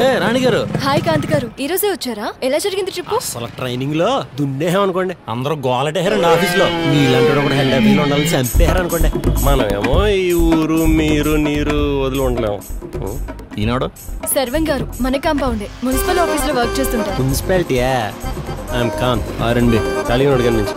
హే రాణి గారు. హాయ్ కాంతి గారు, ఈ రోజే వచ్చారా? ఎలా జరిగింది ట్రిప్? అసలు ట్రైనింగ్ లో దున్నేహం అనుకోండి. అందరూ గోలటేహారండి ఆఫీస్ లో. మీలాంటి కూడా హెడ్ ఆఫీస్ లో ఉండాలని చంపేహారు అనుకోండి. మనమేమో ఈ ఊరు మీరు నీరు వదిలి ఉండలేము. ఈనాడు సర్వం గారు మన కాంపౌండే మున్సిపల్ ఆఫీస్ లో వర్క్ చేస్తుంటారు. మున్సిపాలిటీయా? ఐఎమ్ ఖాన్ ఆర్ఎండ్బి కలిగిన అడిగాను నుంచి.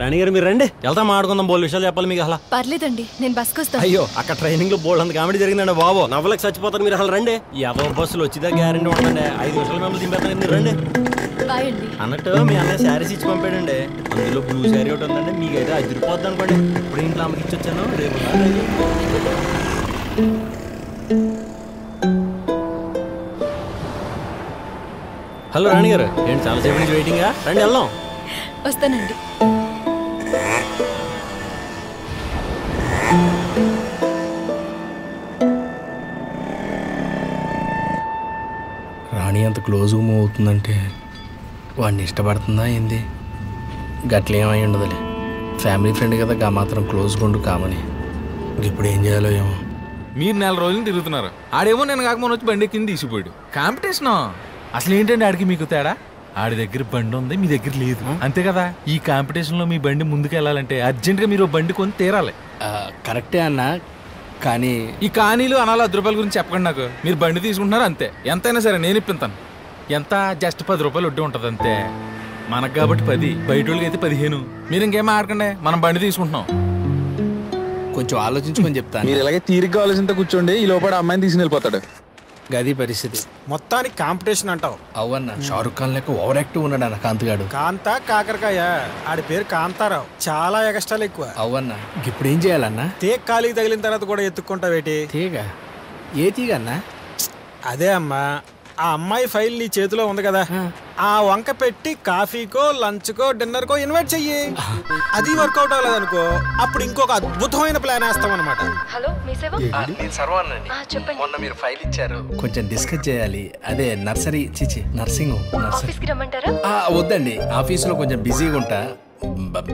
రాణి గారు మీరు రండి, వెళ్తా మాట్లాడుకుందాం. బోల్ విషయాలు చెప్పాలి మీకు. అసలు పర్లేదండి, నేను బస్కి వస్తాను. అయ్యో అక్కడ ట్రైనింగ్ లో బోల్డ్ అంత కామెడీ జరిగిందండి బాబు. నవ్వలకు చచ్చిపోతారు మీరు. అసలు రండి, ఎవరి బస్సులు వచ్చిదా గ్యారెంటీ ఉండండి. 5 నిమిషాలు మిమ్మల్ని దింపేస్తాను, మీరు రండి. బాయ్ అండి. అన్నట్టు మీ అన్నయ్య శారీస్ ఇచ్చి పంపాడండి. అందులో బ్లూ శారీ ఒకటి ఉందండి. మీకైతే అదిరిపోద్ది అనుకోండి. ఇప్పుడు ఇంట్లో అమ్మకి ఇచ్చి వచ్చాను. రేపు హలో రాణి గారు, ఏంటి చాలాసేపు నుంచి వెయిటింగా? రండి వెళ్దాం. వస్తానండి. రాణి అంత క్లోజ్గా మూవ్ అవుతుందంటే వాడిని ఇష్టపడుతుందా ఏంది? గట్లేమై ఉండదులే, ఫ్యామిలీ ఫ్రెండ్ కదా, గా మాత్రం క్లోజ్గా ఉండు కామని. ఇప్పుడు ఏం చేయాలో ఏమో. మీరు 4 రోజులు తిరుగుతున్నారు. ఆడేమో నేను కాకమని వచ్చి బండి కింద తీసిపోయాడు. కాంపిటీషన్ అసలు ఏంటండి ఆడికి మీకు తేడా? ఆడి దగ్గర బండి ఉంది, మీ దగ్గర లేదు, అంతే కదా. ఈ కాంపిటీషన్ లో మీ బండి ముందుకు వెళ్ళాలంటే అర్జెంట్ గా మీరు బండి కొని తీరాలి. కరెక్టే అన్న, కానీ ఈ కానీలు అనాలి 10 రూపాయల గురించి చెప్పకండి నాకు. మీరు బండి తీసుకుంటున్నారు అంతే. ఎంతైనా సరే నేను ఇప్పిస్తాను. ఎంత? జస్ట్ 10 రూపాయలు వడ్డీ ఉంటుంది అంతే. మనకు కాబట్టి 10, బయట వాళ్ళకి అయితే 15. మీరు ఇంకేం ఆడకండి, మనం బండి తీసుకుంటున్నాం. కొంచెం ఆలోచించుకొని చెప్తాను. మీరు ఇలాగే తీరిగ్గా ఆలోచనతో కూర్చోండి, ఈ లోపల అమ్మాయిని తీసుకుని వెళ్ళిపోతాడు. గది పరిస్థితి. మొత్తానికి కాంపిటీషన్ అంటావు? అవునా, షారుఖ్ ఖాన్ లెక్క ఓవర్ యాక్టివ్ ఉన్నాడు అన్న కాంతిగాడు. కాంతా కాకరకాయ, ఆడి పేరు కాంతారావు. చాలా ఎగస్ట్రాలు ఎక్కువ. అవునా, ఇప్పుడు ఏం చేయాలన్నా? తీగ కాలికి తగిలిన తర్వాత కూడా ఎత్తుక్కుంటావేటి? తీగ? ఏ తీగ అన్నా? అదే అమ్మా, ఆ అమ్మాయి ఫైల్ నీ చేతిలో ఉంది కదా, ఆ వంక పెట్టి కాఫీకో లంచ్కో డిన్నర్కో ఇన్వైట్ చెయ్యి. అది వర్కౌట్ అవ్వలేదనుకో, అప్పుడు ఇంకొక అద్భుతమైన ప్లాన్ వేస్తాం అనమాట. హలో, మీ సేవ? నేను సర్వానండి. చెప్పండి. మొన్న మీరు ఫైల్ ఇచ్చారు, కొంచెం డిస్కస్ చేయాలి. అదే నర్సరీ చిచి నర్సింగ్ ఆఫీస్కి రమ్మంటారా? వద్దండి, ఆఫీసులో కొంచెం బిజీగా ఉంటా.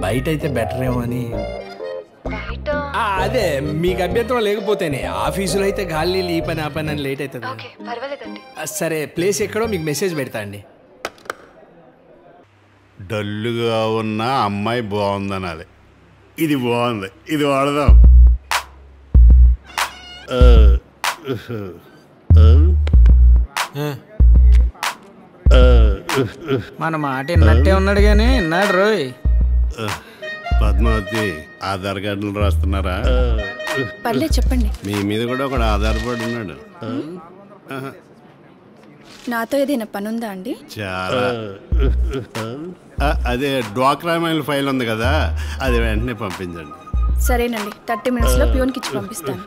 బయట అయితే బెటర్ ఏమో అని. అదే మీకు అభ్యంతరం లేకపోతేనే. ఆఫీసులో అయితే గాలి ఈ పని ఆ పని అని లేట్ అవుతుంది. సరే, ప్లేస్ ఎక్కడో మీకు మెసేజ్ పెడతా అండి. డల్లుగా ఉన్న అమ్మాయి బాగుందనాలి. ఇది బాగుంది, ఇది వాడదాం. మన మాట విన్నట్టే ఉన్నాడు కానీ విన్నాడు రోయ్. పద్మావతి, ఆధార్ కార్డులు రాస్తున్నారా? పర్లేదు చెప్పండి. మీ మీద కూడా ఒకడు ఆధారపడి ఉన్నాడు. నాతో ఏదైనా పని ఉందా అండి? చాలా. అదే డ్వాక్రా మైల్ ఫైల్ ఉంది కదా, అది వెంటనే పంపించండి. సరేనండి, 30 minutes లో ప్యూన్కి ఇచ్చి పంపిస్తాను.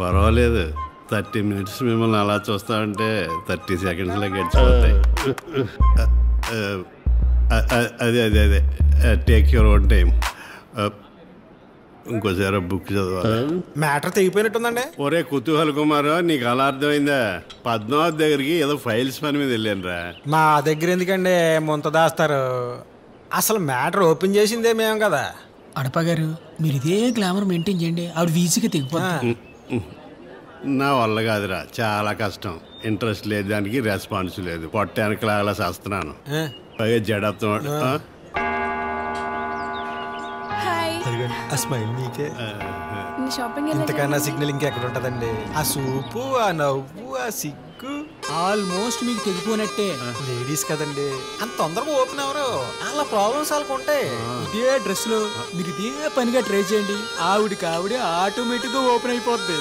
పర్వాలేదు, 30 minutes మిమ్మల్ని అలా చూస్తామంటే 30 secondsలో గడిచిపోతాయి. అదే అదే అదే టేక్ యువర్ ఓన్ టైం. ఇంకోసారి బుక్ చదవాలి. మ్యాటర్ తెగిపోయినట్టుందండి. ఒరే కుతూహల్ కుమార్, నీకు అలా అర్థమైందా? పద్మావతి దగ్గరికి ఏదో ఫైల్స్ పని మీద వెళ్ళాను రా. మా దగ్గర ఎందుకండి ముంత దాస్తారు? అసలు మ్యాటర్ ఓపెన్ చేసిందే మేము కదా. అడపగారు, మీరు ఇదే గ్లామర్ మెయింటైన్ చేయండి, ఆవిడ ఈజీగా తెగిపోతుంది. నా వల్ల కాదురా, చాలా కష్టం. ఇంట్రెస్ట్ లేదు దానికి, రెస్పాన్స్ లేదు. పొట్టానికి లాగా చేస్తున్నాను, పైగా జడవుతున్నాడు. ఇంతకన్నా సిగ్నల్ ఇంకెక్కడ ఉంటదండి? ఆ సూపు, ఆ నవ్వు, ఆ సిగ్గు ఆల్మోస్ట్ మీకు తెగిపోయినట్టే. లేడీస్ కదండి, అంత తొందరగా ఓపెన్ అవరు. అలా ప్రాబ్లమ్స్ వాళ్ళకు ఉంటాయి. ఇదే డ్రెస్ లో మీరు ఇదే పనిగా ట్రై చేయండి, ఆవిడకి ఆవిడ ఆటోమేటిక్ గా ఓపెన్ అయిపోద్ది.